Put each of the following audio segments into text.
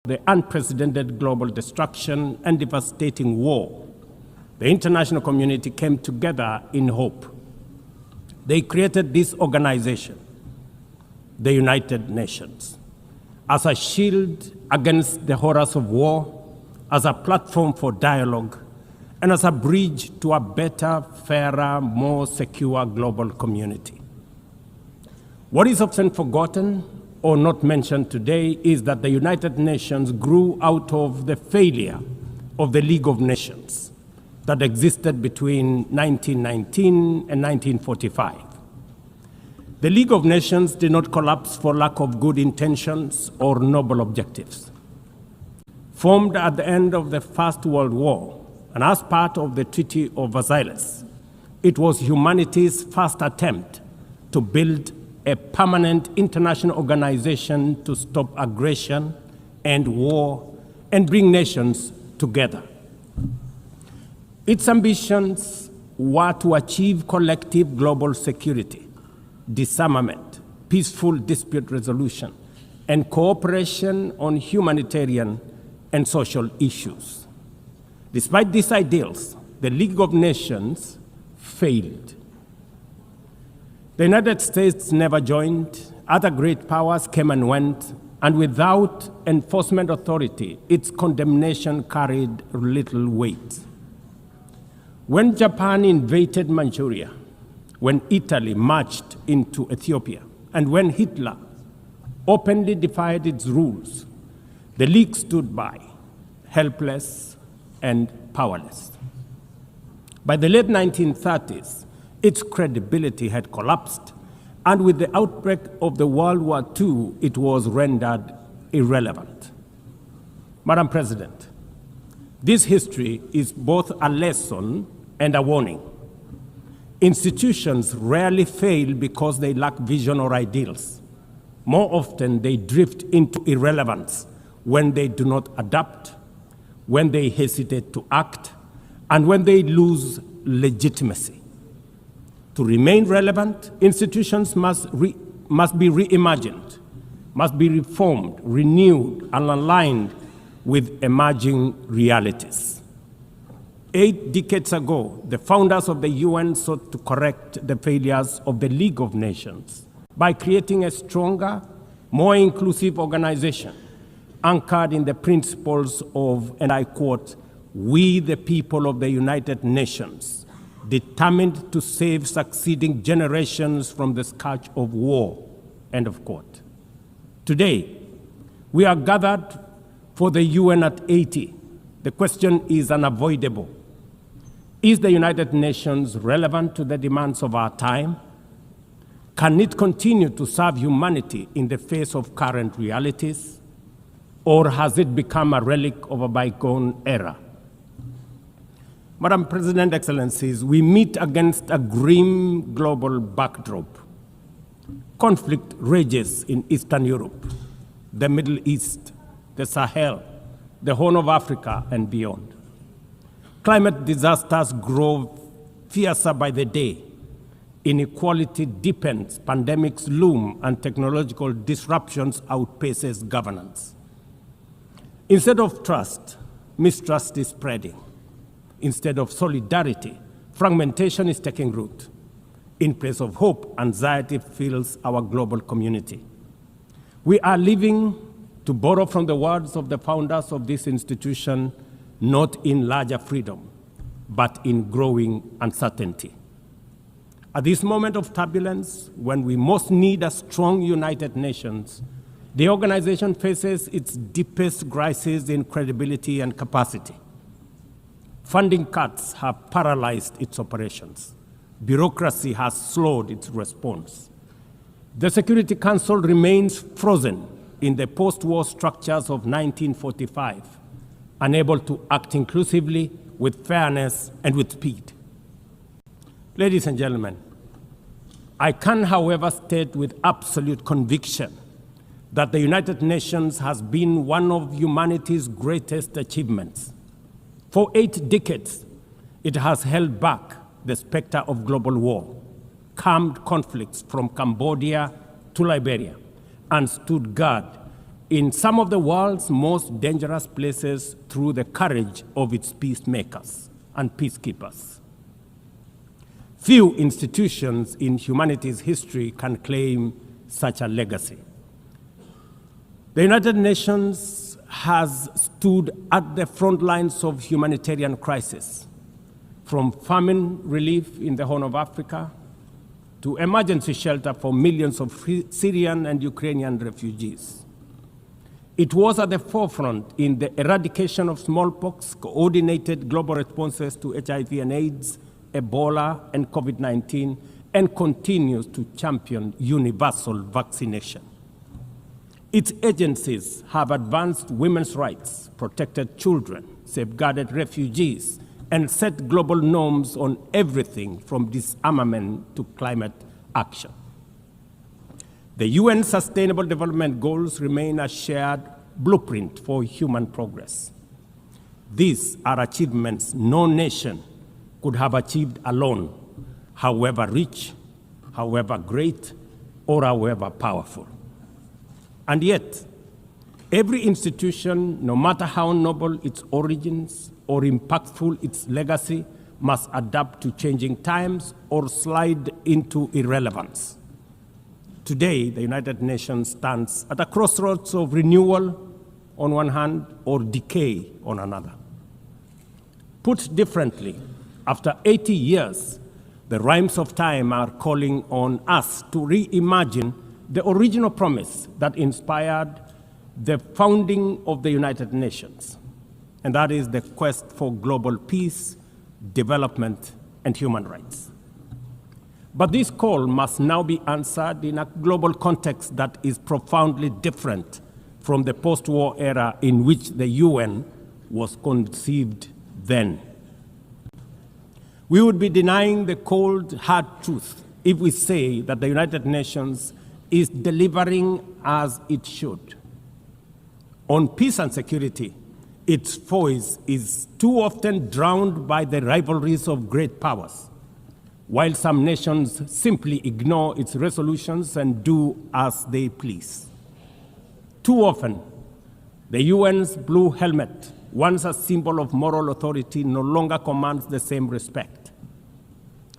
the unprecedented global destruction and devastating war, the international community came together in hope. They created this organization, the United Nations, as a shield against the horrors of war, as a platform for dialogue, and as a bridge to a better, fairer, more secure global community. What is often forgotten or not mentioned today is that the United Nations grew out of the failure of the League of Nations that existed between 1919 and 1945. The League of Nations did not collapse for lack of good intentions or noble objectives. Formed at the end of the First World War and as part of the Treaty of Versailles, it was humanity's first attempt to build a permanent international organization to stop aggression and war and bring nations together. Its ambitions were to achieve collective global security, disarmament, peaceful dispute resolution, and cooperation on humanitarian and social issues. Despite these ideals, the League of Nations failed. The United States never joined, other great powers came and went, and without enforcement authority, its condemnation carried little weight. When Japan invaded Manchuria, when Italy marched into Ethiopia, and when Hitler openly defied its rules, the League stood by, helpless and powerless. By the late 1930s, its credibility had collapsed, and with the outbreak of the World War II, it was rendered irrelevant. Madam President, this history is both a lesson and a warning. Institutions rarely fail because they lack vision or ideals. More often, they drift into irrelevance when they do not adapt, when they hesitate to act, and when they lose legitimacy. To remain relevant, institutions must be reimagined, must be reformed, renewed, and aligned with emerging realities. 8 decades ago, the founders of the UN sought to correct the failures of the League of Nations by creating a stronger, more inclusive organization anchored in the principles of, and I quote, "We the people of the United Nations, determined to save succeeding generations from the scourge of war," end of quote. Today, we are gathered for the UN at 80. The question is unavoidable. Is the United Nations relevant to the demands of our time? Can it continue to serve humanity in the face of current realities? Or has it become a relic of a bygone era? Madam President, Excellencies, we meet against a grim global backdrop. Conflict rages in Eastern Europe, the Middle East, the Sahel, the Horn of Africa, and beyond. Climate disasters grow fiercer by the day. Inequality deepens, pandemics loom, and technological disruptions outpaces governance. Instead of trust, mistrust is spreading. Instead of solidarity, fragmentation is taking root. In place of hope, anxiety fills our global community. We are living, to borrow from the words of the founders of this institution, not in larger freedom, but in growing uncertainty. At this moment of turbulence, when we most need a strong United Nations, the organization faces its deepest crisis in credibility and capacity. Funding cuts have paralyzed its operations. Bureaucracy has slowed its response. The Security Council remains frozen in the post-war structures of 1945, unable to act inclusively, with fairness, and with speed. Ladies and gentlemen, I can, however, state with absolute conviction that the United Nations has been one of humanity's greatest achievements. For 8 decades, it has held back the specter of global war, calmed conflicts from Cambodia to Liberia, and stood guard in some of the world's most dangerous places through the courage of its peacemakers and peacekeepers. Few institutions in humanity's history can claim such a legacy. The United Nations has stood at the front lines of humanitarian crisis, from famine relief in the Horn of Africa to emergency shelter for millions of Syrian and Ukrainian refugees. It was at the forefront in the eradication of smallpox, coordinated global responses to HIV and AIDS, Ebola, and COVID-19, and continues to champion universal vaccination. Its agencies have advanced women's rights, protected children, safeguarded refugees, and set global norms on everything from disarmament to climate action. The UN Sustainable Development Goals remain a shared blueprint for human progress. These are achievements no nation could have achieved alone, however rich, however great, or however powerful. And yet, every institution, no matter how noble its origins or impactful its legacy, must adapt to changing times or slide into irrelevance. Today, the United Nations stands at a crossroads of renewal on one hand or decay on another. Put differently, after 80 years, the rhymes of time are calling on us to reimagine the original promise that inspired the founding of the United Nations, and that is the quest for global peace, development, and human rights. But this call must now be answered in a global context that is profoundly different from the post-war era in which the UN was conceived then. We would be denying the cold, hard truth if we say that the United Nations is delivering as it should. On peace and security, its voice is too often drowned by the rivalries of great powers, while some nations simply ignore its resolutions and do as they please. Too often, the UN's blue helmet, once a symbol of moral authority, no longer commands the same respect.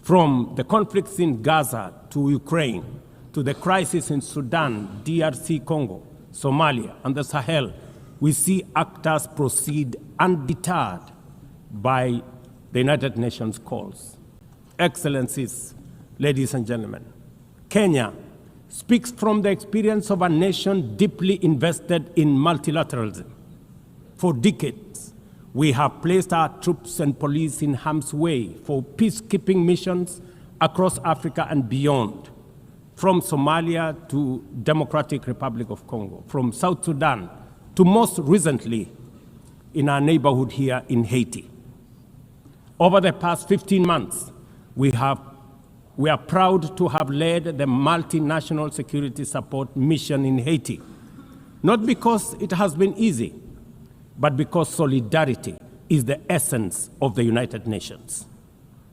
From the conflicts in Gaza to Ukraine, to the crisis in Sudan, DRC Congo, Somalia, and the Sahel, we see actors proceed undeterred by the United Nations calls. Excellencies, ladies and gentlemen, Kenya speaks from the experience of a nation deeply invested in multilateralism. For decades, we have placed our troops and police in harm's way for peacekeeping missions across Africa and beyond, from Somalia to Democratic Republic of Congo, from South Sudan to most recently in our neighborhood here in Haiti. Over the past 15 months, we are proud to have led the multinational security support mission in Haiti, not because it has been easy, but because solidarity is the essence of the United Nations.